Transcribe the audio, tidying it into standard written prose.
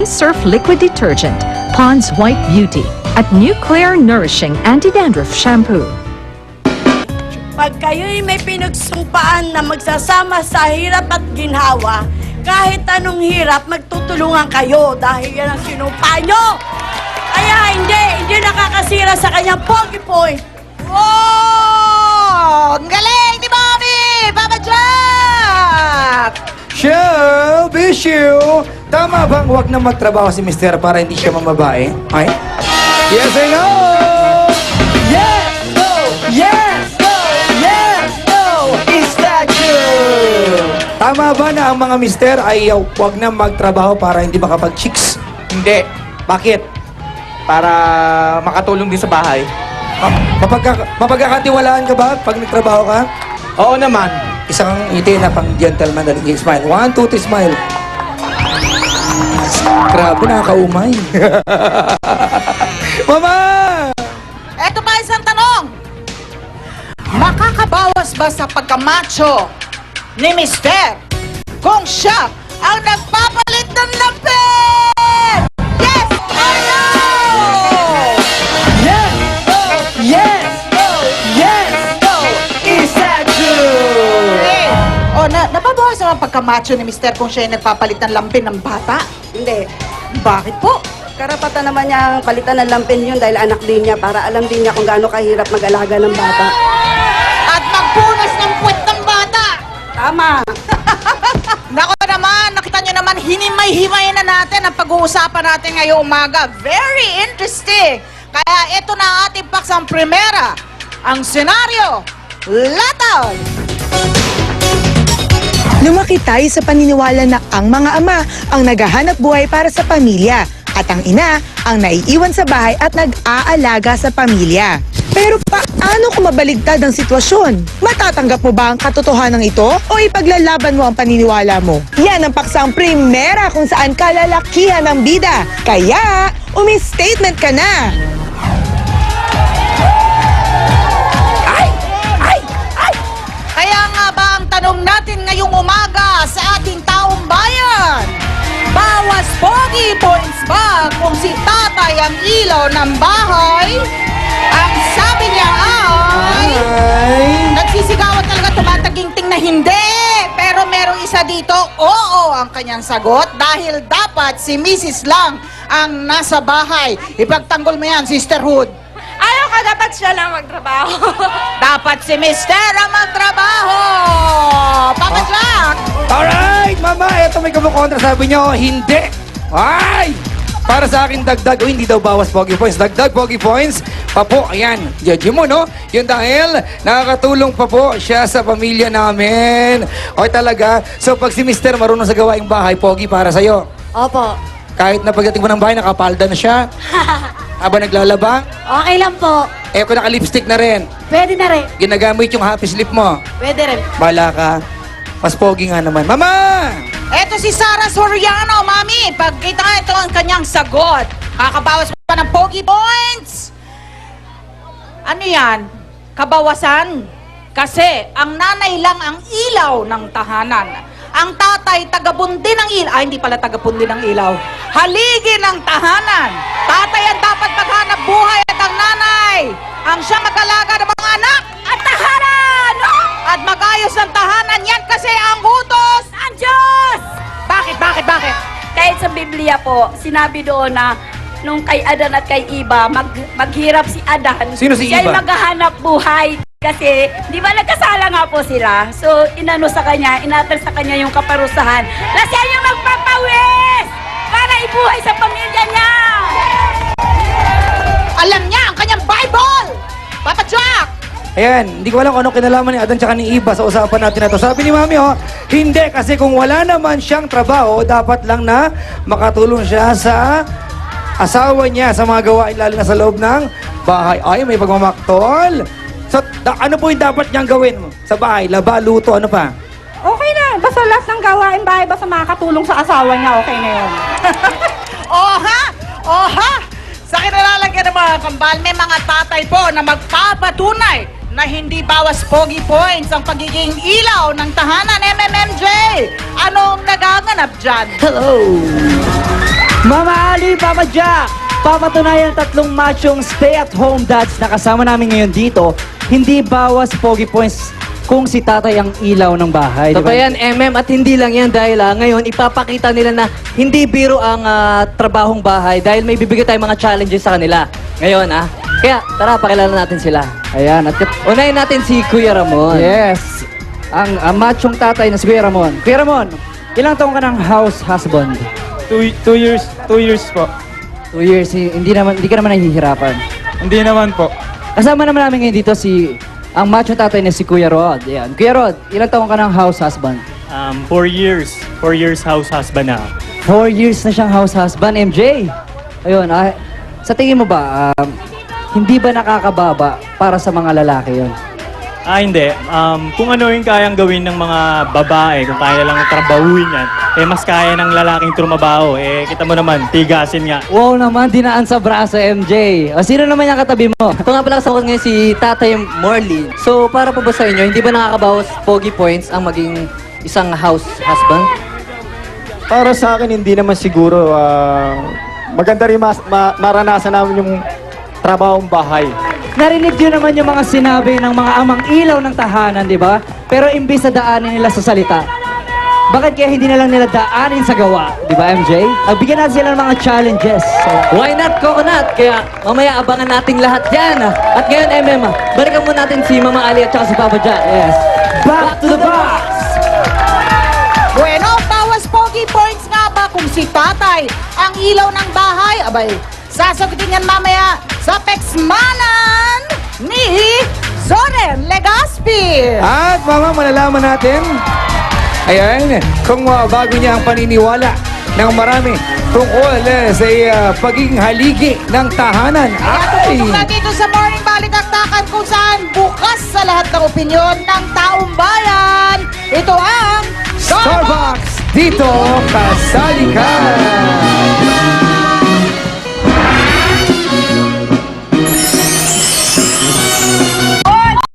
Surf Liquid Detergent, Pond's White Beauty, at Nuclear Nourishing Anti-Dandruff Shampoo. Pag kayo'y may pinagsumpaan na magsasama sa hirap at ginhawa, kahit anong hirap, magtutulungan kayo dahil yan ang sinumpa nyo. Kaya hindi nakakasira sa kanyang pogi point. Oh! Ang galing ni Mami! Papa Jack! Shell, Bishu, tama bang huwag na magtrabaho si Mister para hindi siya mamabae? Ay? Yes or no? Yes! No! Yes! No! Yes! No! Is that true? Tama ba na ang mga mister ay huwag na magtrabaho para hindi makapag-chicks? Hindi. Bakit? Para makatulong din sa bahay. Mapagkakatiwalaan ka ba pag nagtrabaho ka? Oo naman. Isang ngiti na pang gentleman, dali smile. 1, 2, 3, smile. Grabe, nakakaumay. Mama! Eto pa isang tanong. Makakabawas ba sa pagkamacho ni Mister kung siya ang nagpapalit ng lampin? Yes or no? Yes! No! Yes! No! Yes! No! Is that true? Hey. O, nababawas naman pagkamacho ni Mister kung siya yung nagpapalit ng lampin ng bata? Hindi. Bakit po? Karapatan naman niya ang palitan ng lampin yun dahil anak din niya para alam din niya kung gaano kahirap mag-alaga ng bata. At magpunas ng puwet ng bata! Tama. Nako naman, nakita nyo naman, hinimay-himay na natin ang pag-uusapan natin ngayong umaga. Very interesting! Kaya ito na ating paksang primera, ang senaryo, Lataw! Lumaki tayo sa paniniwala na ang mga ama ang naghahanap buhay para sa pamilya at ang ina ang naiiwan sa bahay at nag-aalaga sa pamilya. Pero paano kung mabaligtad ang sitwasyon? Matatanggap mo ba ang katotohanan ito o ipaglalaban mo ang paniniwala mo? Yan ang paksang primera kung saan kalalakihan ng bida. Kaya, umi-statement ka na! Kaya nga ba ang tanong natin ngayong umaga sa ating taong bayan? Bawas pogi points ba kung si tatay ang ilaw ng bahay? Ang sabi niya ay... Nagsisigawan talaga tumataginting na hindi. Pero merong isa dito, oo ang kanyang sagot dahil dapat si Mrs. lang ang nasa bahay. Ipagtanggol mo yan, sisterhood. Ayaw ka, dapat siya lang magtrabaho. Dapat si Mister ang magtrabaho! Papa Jack! Alright, mama, eto may kumukontra. Sabi niyo, hindi. Ay! Para sa akin, dagdag. O, hindi daw bawas pogi points. Dagdag pogi points. Papo, ayan. Judge mo, no? Yun dahil nakakatulong pa po siya sa pamilya namin. O, talaga. So, pag si Mister marunong sa gawaing bahay, pogi para sa'yo. Opo. Kahit na pagdating mo ng bahay, nakapalda na siya. Habang naglalaba, Okay lang po. kung naka-lipstick na rin. Pwede na rin. Ginagamit yung happy slip mo. Pwede rin. Bala ka. Mas pogi nga naman. Mama! Eto si Sarah Soriano, Mami. Pagkita nga ito ang kanyang sagot. Kakabawas pa ng pogi points. Ano yan? Kabawasan? Kasi ang nanay lang ang ilaw ng tahanan. Ang tatay, tagabundi ng ilaw. Ay, hindi pala tagabundi ng ilaw. Haligi ng tahanan. Tatay ang dapat maghanap buhay at ang nanay ang siya mag-alaga ng mga anak at tahanan. At mag-ayos ng tahanan. Yan kasi ang utos ng Diyos. Bakit? Kahit sa Biblia po, sinabi doon na nung kay Adan at kay Eva, maghirap si Adan. Sino si Siya'y Eva? maghahanap buhay. Kasi, di ba nagkasala nga po sila? So, inano sa kanya, inatal sa kanya yung kaparusahan na siya yung magpapawis para ibuhay sa pamilya niya. Alam niya ang kanyang Bible. Papa Jack. Ayan, hindi ko alam kung anong kinalaman ni Adan tsaka ni Iba sa usapan natin na to. Sabi ni Mami, hindi kasi kung wala naman siyang trabaho, dapat lang na makatulong siya sa asawa niya sa mga gawain, lalo na sa loob ng bahay. Ay, may pagmamaktol. So, ano po yung dapat niyang gawin sa bahay? Laba, luto, ano pa? Okay na. Basta lahat ng gawain bahay, basta makakatulong sa asawa niya, okay na yun. Oha! Sa kinalalagyan ng mga kambal, may mga tatay po na magpapatunay na hindi bawas pogi points ang pagiging ilaw ng tahanan. MMMJ, anong nagaganap dyan? Hello! Mama Ali, Papa Jack! Papatunayan tatlong machong stay-at-home dads na kasama namin ngayon dito, hindi bawas pogi points kung si tatay ang ilaw ng bahay. Totoo yan, MM, at hindi lang yan dahil ngayon ipapakita nila na hindi biro ang trabahong bahay dahil may bibigay tayong mga challenges sa kanila. Ngayon, Kaya, tara, pakilala natin sila. Ayan, at Unahin natin si Kuya Ramon. yes, ang machong tatay na si Kuya Ramon. Kuya Ramon, ilang taong ka ng house husband? 2 years po. 2 years, hindi ka naman nahihirapan. Hindi naman po. Kasama naman namin ngayon dito ang macho tatay na si Kuya Rod. Ayan. Kuya Rod, ilang taong ka ng house husband? 4 years. 4 years house husband na. 4 years na siyang house husband, MJ. Ayun, sa tingin mo ba, hindi ba nakakababa para sa mga lalaki yon? Hindi. Kung ano yung kayang gawin ng mga babae, kung kaya lang trabahuin yan, mas kaya ng lalaking trumabaho. Kita mo naman, tigasin nga. Wow naman, dinaan sa braso, MJ. O, sino naman yung katabi mo? Ito nga pala kasama ko ngayon si Tatay Morley. So, para po ba sa inyo, hindi ba nakakabawas pogi points ang maging isang house husband? Para sa akin, hindi naman siguro. Maganda rin maranasan namin yung trabahong bahay. Narinig nyo naman yung mga sinabi ng mga amang ilaw ng tahanan, di ba? Pero imbis na daanin nila sa salita, bakit kaya hindi na lang nila daanin sa gawa? Di ba, MJ? Bigyan natin sila ng mga challenges. Why not coconut? Kaya mamaya abangan nating lahat yan. At ngayon, MM, balikan mo natin si Mama Ali at saka si Papa Jack. Yes. Back to the box! Bueno, bawas pogi points nga ba kung si tatay ang ilaw ng bahay? Abay, sasagutin yan mamaya sa Pexmanan ni Zoren Legaspi. At malalaman natin, ayan, kung bago niya ang paniniwala ng marami tungkol sa pagiging haligi ng tahanan. Ay! Tutok na dito sa Morning Balikaktakan kung saan bukas sa lahat ng opinyon ng taong bayan. Ito ang Starbucks! Dito, kasali ka!